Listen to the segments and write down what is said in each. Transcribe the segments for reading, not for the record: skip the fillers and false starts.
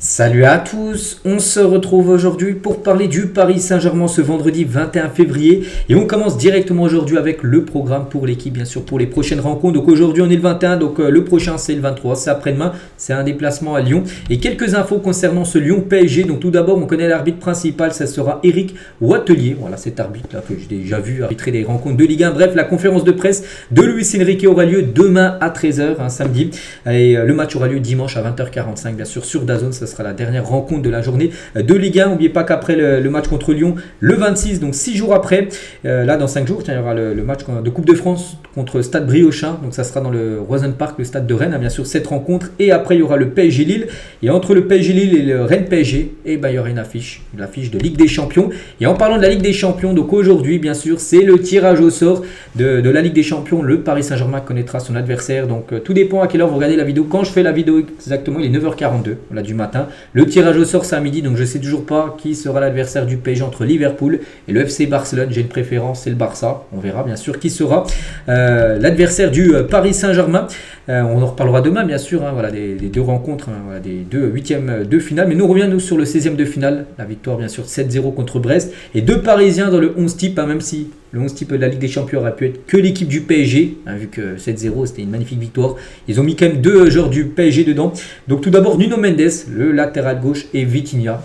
Salut à tous, on se retrouve aujourd'hui pour parler du Paris Saint-Germain ce vendredi 21 février et on commence directement aujourd'hui avec le programme pour l'équipe, bien sûr pour les prochaines rencontres. Donc aujourd'hui on est le 21, donc le prochain c'est le 23, c'est après-demain, c'est un déplacement à Lyon. Et quelques infos concernant ce Lyon PSG. Donc tout d'abord on connaît l'arbitre principal, ça sera Eric Watelier. Voilà, cet arbitre là que j'ai déjà vu arbitrer des rencontres de Ligue 1. Bref, la conférence de presse de Luis Enrique aura lieu demain à 13h, samedi. Et le match aura lieu dimanche à 20h45 bien sûr sur DAZN. Ça sera la dernière rencontre de la journée de Ligue 1. N'oubliez pas qu'après le match contre Lyon, le 26, donc 6 jours après, là dans 5 jours, il y aura le match de Coupe de France contre Stade Briochin. Donc ça sera dans le Roison Park, le stade de Rennes, bien sûr, cette rencontre. Et après, il y aura le PSG Lille. Et entre le PSG Lille et le Rennes PSG, il y aura une affiche de Ligue des Champions. Et en parlant de la Ligue des Champions, donc aujourd'hui, bien sûr, c'est le tirage au sort de la Ligue des Champions. Le Paris Saint-Germain connaîtra son adversaire. Donc tout dépend à quelle heure vous regardez la vidéo. Quand je fais la vidéo exactement, il est 9h42 du matin. Le tirage au sort c'est à midi, donc je ne sais toujours pas qui sera l'adversaire du PSG entre Liverpool et le FC Barcelone. J'ai une préférence, c'est le Barça. On verra bien sûr qui sera l'adversaire du Paris Saint-Germain. On en reparlera demain bien sûr, voilà, des deux rencontres, des deux huitièmes de finale. Mais nous revenons sur le 16e de finale, la victoire bien sûr 7-0 contre Brest. Et deux Parisiens dans le 11 type, même si le 11 type de la Ligue des Champions aurait pu être que l'équipe du PSG, vu que 7-0 c'était une magnifique victoire. Ils ont mis quand même deux joueurs du PSG dedans. Donc tout d'abord Nuno Mendes, le latéral gauche, et Vitinha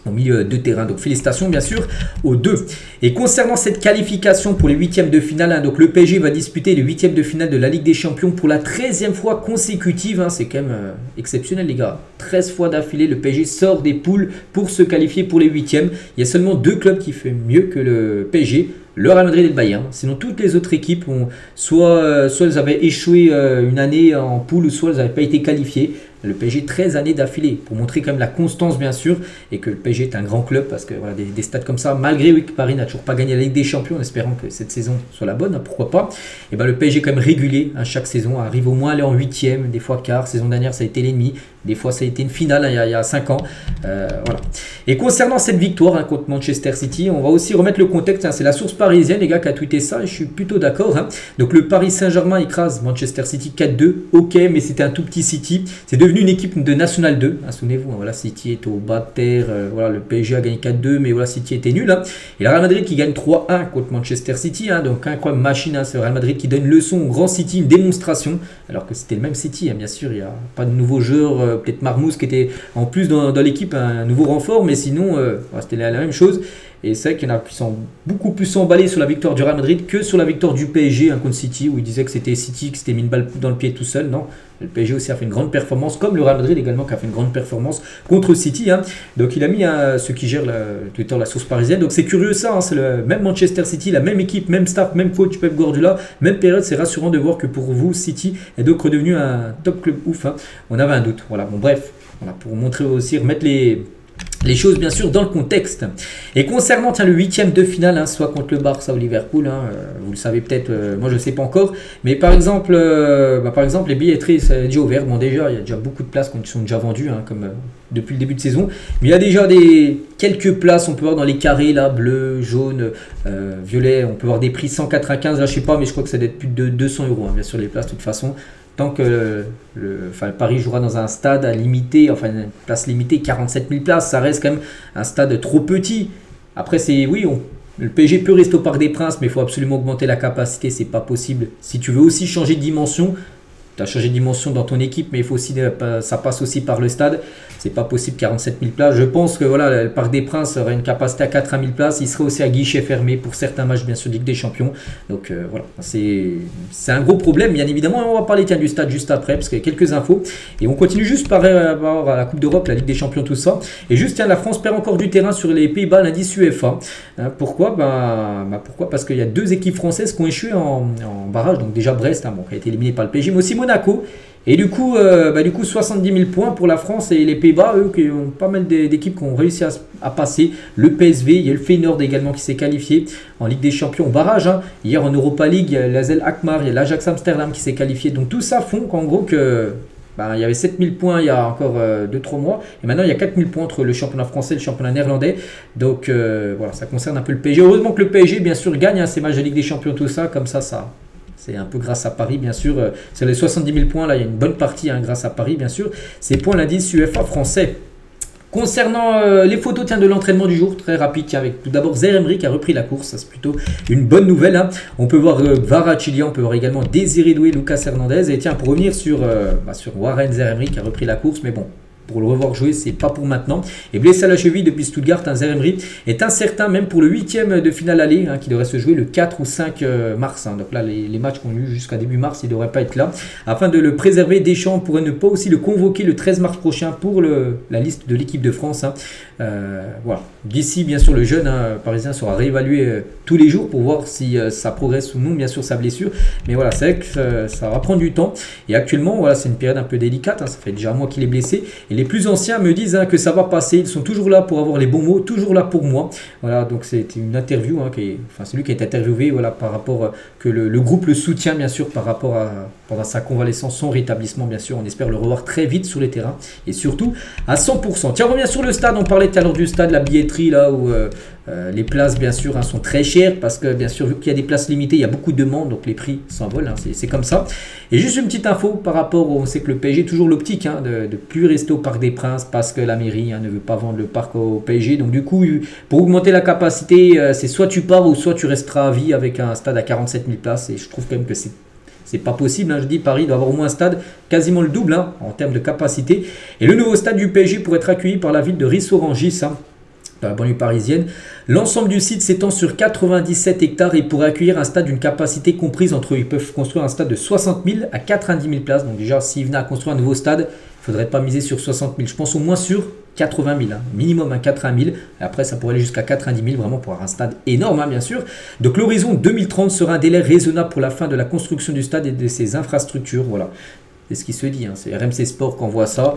au milieu de terrain. Donc félicitations bien sûr aux deux. Et concernant cette qualification pour les huitièmes de finale, donc le PSG va disputer les huitièmes de finale de la Ligue des Champions pour la 13e fois consécutive. C'est quand même exceptionnel les gars. 13 fois d'affilée, le PSG sort des poules pour se qualifier pour les huitièmes. Il y a seulement deux clubs qui font mieux que le PSG. Le Real Madrid et le Bayern. Sinon, toutes les autres équipes ont soit elles avaient échoué une année en poule, soit elles n'avaient pas été qualifiées. Le PSG 13 années d'affilée pour montrer quand même la constance bien sûr et que le PSG est un grand club parce que voilà, des stats comme ça, malgré que Paris n'a toujours pas gagné la Ligue des Champions, en espérant que cette saison soit la bonne, pourquoi pas. Et le PSG est quand même régulier, chaque saison arrive au moins à aller en huitième, des fois quart. Saison dernière ça a été l'ennemi, des fois ça a été une finale il y a 5 ans. Voilà. Et concernant cette victoire contre Manchester City, on va aussi remettre le contexte. C'est la source parisienne les gars qui a tweeté ça et je suis plutôt d'accord. Donc le Paris Saint-Germain écrase Manchester City 4-2, ok, mais c'était un tout petit City. C'est devenu une équipe de National 2, souvenez-vous, voilà, City est au bas de terre, voilà, le PSG a gagné 4-2, mais voilà, City était nul. Et le Real Madrid qui gagne 3-1 contre Manchester City, donc incroyable machine, c'est le Real Madrid qui donne une leçon au grand City, une démonstration, alors que c'était le même City, bien sûr, il n'y a pas de nouveau joueur, peut-être Marmoush qui était en plus dans l'équipe, un nouveau renfort, mais sinon, c'était la même chose. Et c'est vrai qu'il y en a qui sont beaucoup plus emballés sur la victoire du Real Madrid que sur la victoire du PSG contre City, où il disait que c'était City qui s'était mis une balle dans le pied tout seul. Non, le PSG aussi a fait une grande performance, comme le Real Madrid également qui a fait une grande performance contre City. Donc il a mis ceux qui gèrent Twitter, la source parisienne. Donc c'est curieux ça, c'est le même Manchester City, la même équipe, même staff, même coach Pep Guardiola, même période. C'est rassurant de voir que pour vous, City est donc redevenu un top club ouf. On avait un doute. Voilà, bon bref, voilà, pour montrer aussi, remettre les choses bien sûr dans le contexte. Et concernant le huitième de finale, soit contre le Barça ou Liverpool, vous le savez peut-être, moi je ne sais pas encore, mais par exemple les billetteries c'est déjà ouvert. Bon déjà il y a déjà beaucoup de places qui sont déjà vendues comme depuis le début de saison, mais il y a déjà quelques places, on peut voir dans les carrés là, bleu, jaune, violet, on peut voir des prix 195, là je sais pas, mais je crois que ça doit être plus de 200 € bien sûr les places de toute façon. Tant que Paris jouera dans un stade limité, une place limitée, 47 000 places, ça reste quand même un stade trop petit. Après, le PSG peut rester au Parc des Princes, mais il faut absolument augmenter la capacité, c'est pas possible. Si tu veux aussi changer de dimension, tu as changé de dimension dans ton équipe, mais il faut aussi, ça passe aussi par le stade. C'est pas possible, 47 000 places. Je pense que voilà, le Parc des Princes aurait une capacité à 80 000 places. Il serait aussi à guichet fermé pour certains matchs, bien sûr, de Ligue des Champions. Donc voilà, c'est un gros problème, bien évidemment. On va parler du stade juste après, parce qu'il y a quelques infos. Et on continue juste par la Coupe d'Europe, la Ligue des Champions, tout ça. Et juste, la France perd encore du terrain sur les Pays-Bas, l'indice UEFA. Pourquoi pourquoi? Parce qu'il y a deux équipes françaises qui ont échoué en barrage. Donc déjà Brest, qui a été éliminé par le PSG, mais aussi Monaco. Et du coup 70 000 points pour la France et les Pays-Bas, eux qui ont pas mal d'équipes qui ont réussi à passer. Le PSV, il y a le Feyenoord également qui s'est qualifié en Ligue des Champions au barrage. Hier en Europa League, il y a l'AZ Alkmaar, il y a l'Ajax Amsterdam qui s'est qualifié. Donc tout ça font qu'en gros il y avait 7 000 points il y a encore 2-3 mois. Et maintenant il y a 4 000 points entre le championnat français et le championnat néerlandais. Donc voilà, ça concerne un peu le PSG. Heureusement que le PSG bien sûr gagne ces matchs de Ligue des Champions, tout ça, comme ça. C'est un peu grâce à Paris, bien sûr. Sur les 70 000 points, là, il y a une bonne partie grâce à Paris, bien sûr. Ces points, l'indice UEFA français. Concernant les photos de l'entraînement du jour, très rapide, avec tout d'abord Zaïre Emery qui a repris la course, ça c'est plutôt une bonne nouvelle. Hein. On peut voir Kvaratskhelia, on peut voir également Désiré Doué, Lucas Hernandez. Et tiens, pour revenir sur Warren Zaïre Emery qui a repris la course, mais bon, pour le revoir jouer, c'est pas pour maintenant. Et blessé à la cheville depuis Stuttgart, Zaïre Emery est incertain même pour le 8e de finale aller qui devrait se jouer le 4 ou 5 mars. Hein. Donc là, les matchs qu'on a eu jusqu'à début mars, il ne devrait pas être là. Afin de le préserver, Deschamps pourrait ne pas aussi le convoquer le 13 mars prochain pour la liste de l'équipe de France. Hein. Voilà. D'ici, bien sûr, le jeune parisien sera réévalué tous les jours pour voir si ça progresse ou non, bien sûr, sa blessure. Mais voilà, c'est vrai que ça va prendre du temps. Et actuellement, voilà, c'est une période un peu délicate. Hein. Ça fait déjà un mois qu'il est blessé. Et les plus anciens me disent que ça va passer. Ils sont toujours là pour avoir les bons mots, toujours là pour moi. Voilà, donc c'est une interview. C'est lui qui a été interviewé par rapport que le groupe le soutient, bien sûr, par rapport pendant sa convalescence, son rétablissement, bien sûr. On espère le revoir très vite sur les terrains et surtout à 100%. Tiens, on revient sur le stade. On parlait tout à l'heure du stade, la billetterie, là où les places, bien sûr, sont très chères parce que, bien sûr, vu qu'il y a des places limitées, il y a beaucoup de demandes, donc les prix s'envolent. Hein, c'est comme ça. Et juste une petite info par rapport, on sait que le PSG est toujours l'optique de plus rester au Parc des Princes parce que la mairie ne veut pas vendre le parc au PSG. Donc du coup, pour augmenter la capacité, c'est soit tu pars ou soit tu resteras à vie avec un stade à 47 000 places. Et je trouve quand même que c'est pas possible. Hein. Je dis Paris doit avoir au moins un stade quasiment le double en termes de capacité. Et le nouveau stade du PSG pourrait être accueilli par la ville de Ris-Orangis, dans la banlieue parisienne. L'ensemble du site s'étend sur 97 hectares et pourrait accueillir un stade d'une capacité comprise entre, ils peuvent construire un stade de 60 000 à 90 000 places. Donc déjà, s'ils venaient à construire un nouveau stade, il ne faudrait pas miser sur 60 000. Je pense au moins sur 80 000, minimum 80 000. Et après, ça pourrait aller jusqu'à 90 000, vraiment pour avoir un stade énorme, bien sûr. Donc l'horizon 2030 sera un délai raisonnable pour la fin de la construction du stade et de ses infrastructures. Voilà. C'est ce qui se dit, c'est RMC Sport qu'on voit ça.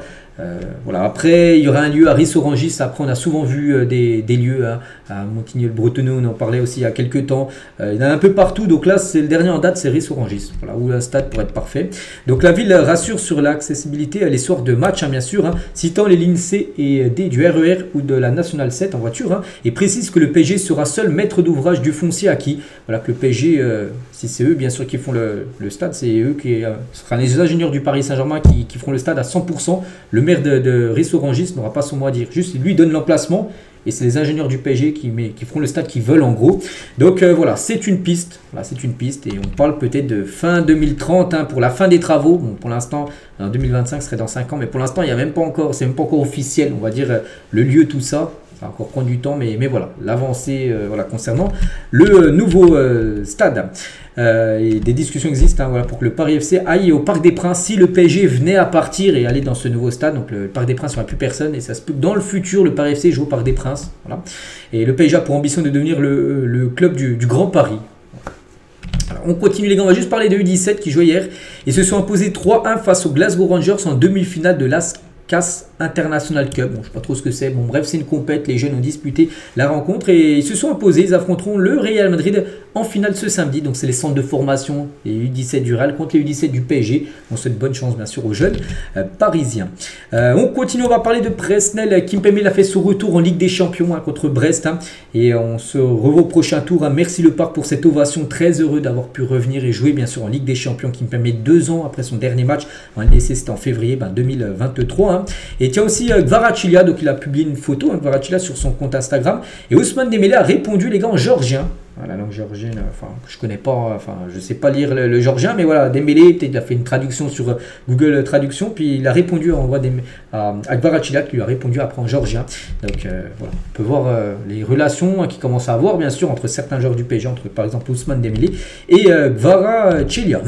Voilà. Après, il y aura un lieu à Ris-Orangis. Après, on a souvent vu des lieux à Montigny-le-Bretonneux, on en parlait aussi il y a quelques temps. Il y en a un peu partout. Donc là, c'est le dernier en date, c'est Ris-Orangis, voilà, où un stade pourrait être parfait. Donc la ville rassure sur l'accessibilité les soirs de match, bien sûr, citant les lignes C et D du RER ou de la Nationale 7 en voiture, et précise que le PSG sera seul maître d'ouvrage du foncier acquis. Voilà, que le PSG, si c'est eux, bien sûr, qui font le stade, c'est eux qui seront les ingénieurs du Paris Saint-Germain qui feront le stade à 100%. Le maire de Ris-Orangis n'aura pas son mot à dire. Juste, il lui donne l'emplacement et c'est les ingénieurs du PSG qui feront le stade qu'ils veulent en gros. Donc voilà, c'est une piste. Voilà, c'est une piste et on parle peut-être de fin 2030 pour la fin des travaux. Bon, pour l'instant, en 2025, ce serait dans 5 ans, mais pour l'instant, il n'y a même pas encore, c'est même pas encore officiel. On va dire le lieu, tout ça. Ça va encore prendre du temps, mais voilà, l'avancée concernant le nouveau stade. Et des discussions existent pour que le Paris FC aille au Parc des Princes si le PSG venait à partir et aller dans ce nouveau stade. Donc le Parc des Princes, il n'y aura plus personne et ça se peut que dans le futur, le Paris FC joue au Parc des Princes. Voilà. Et le PSG a pour ambition de devenir le club du Grand Paris. Alors, on continue les gars, on va juste parler de U17 qui jouait hier. Ils se sont imposés 3-1 face aux Glasgow Rangers en demi-finale de l'AS International Cup. Bon, je ne sais pas trop ce que c'est. Bon, bref, c'est une compète. Les jeunes ont disputé la rencontre et ils se sont imposés. Ils affronteront le Real Madrid en finale ce samedi. Donc, c'est les centres de formation, les U17 du Real contre les U17 du PSG. On souhaite bonne chance, bien sûr, aux jeunes parisiens. On continue. On va parler de Presnel. Kimpembe l'a fait son retour en Ligue des Champions contre Brest. Et on se revoit au prochain tour. Merci le Parc pour cette ovation. Très heureux d'avoir pu revenir et jouer, bien sûr, en Ligue des Champions. Kimpembe 2 ans après son dernier match en LDC, c'était en février 2023. Et tiens aussi Kvaratskhelia, donc il a publié une photo, Kvaratskhelia sur son compte Instagram. Et Ousmane Dembélé a répondu, les gars, en géorgien. La langue géorgienne, je connais pas, je sais pas lire le géorgien, mais voilà, Dembélé, peut-être il a fait une traduction sur Google Traduction, puis il a répondu à Kvaratskhelia, qui lui a répondu après en géorgien. Donc voilà, on peut voir les relations qu'il commence à avoir, bien sûr, entre certains joueurs du PSG, entre par exemple Ousmane Dembélé et Kvaratskhelia.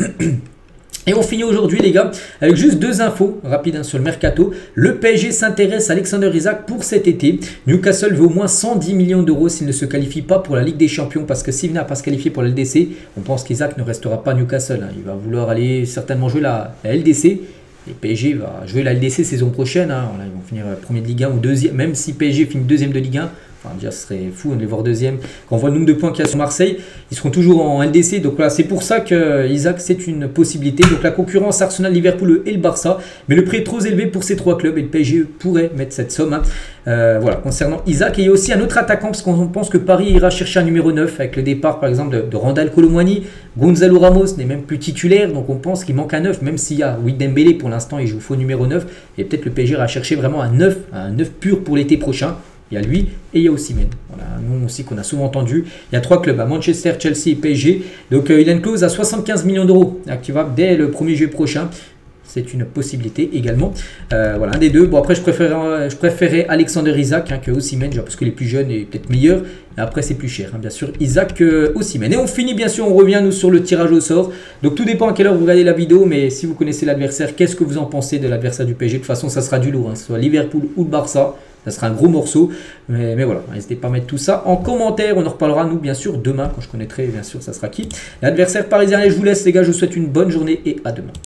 Et on finit aujourd'hui les gars avec juste 2 infos rapides sur le mercato. Le PSG s'intéresse à Alexander Isak pour cet été. Newcastle veut au moins 110 millions d'euros s'il ne se qualifie pas pour la Ligue des Champions. Parce que s'il n'a pas se qualifier pour la LDC, on pense qu'Isak ne restera pas à Newcastle. Il va vouloir aller certainement jouer la LDC. Et PSG va jouer la LDC saison prochaine. Ils vont finir premier de Ligue 1 ou deuxième. Même si PSG finit deuxième de Ligue 1, Enfin, déjà, ce serait fou de les voir deuxième. Quand on voit le nombre de points qu'il y a sur Marseille, ils seront toujours en LDC. Donc voilà, c'est pour ça que Isaac, c'est une possibilité. Donc la concurrence, Arsenal, Liverpool et le Barça. Mais le prix est trop élevé pour ces trois clubs et le PSG pourrait mettre cette somme. Hein. Voilà, concernant Isaac. Et il y a aussi un autre attaquant, parce qu'on pense que Paris ira chercher un numéro 9 avec le départ, par exemple, de Randal Kolo Muani. Gonzalo Ramos n'est même plus titulaire, donc on pense qu'il manque un 9, même s'il y a Dembélé pour l'instant, il joue faux numéro 9. Et peut-être le PSG ira chercher vraiment un 9 pur pour l'été prochain. Il y a lui et il y a Osimhen. Voilà, un nom aussi qu'on a souvent entendu. Il y a trois clubs, à Manchester, Chelsea et PSG. Donc il a une clause à 75 millions d'euros activable dès le 1er juillet prochain. C'est une possibilité également. Voilà, un des deux. Bon, après, je préférais Alexander Isaac que Osimhen, parce qu'il est plus jeune et peut-être meilleur. Mais après, c'est plus cher, hein, bien sûr, Isaac que Osimhen. Et on finit, bien sûr, on revient nous sur le tirage au sort. Donc, tout dépend à quelle heure vous regardez la vidéo. Mais si vous connaissez l'adversaire, qu'est-ce que vous en pensez de l'adversaire du PSG? De toute façon, ça sera du lourd, hein, que ce soit Liverpool ou le Barça. Ça sera un gros morceau. Mais voilà, n'hésitez pas à mettre tout ça en commentaire. On en reparlera, nous, bien sûr, demain, quand je connaîtrai, bien sûr, ça sera qui. L'adversaire parisien. Et je vous laisse, les gars. Je vous souhaite une bonne journée et à demain.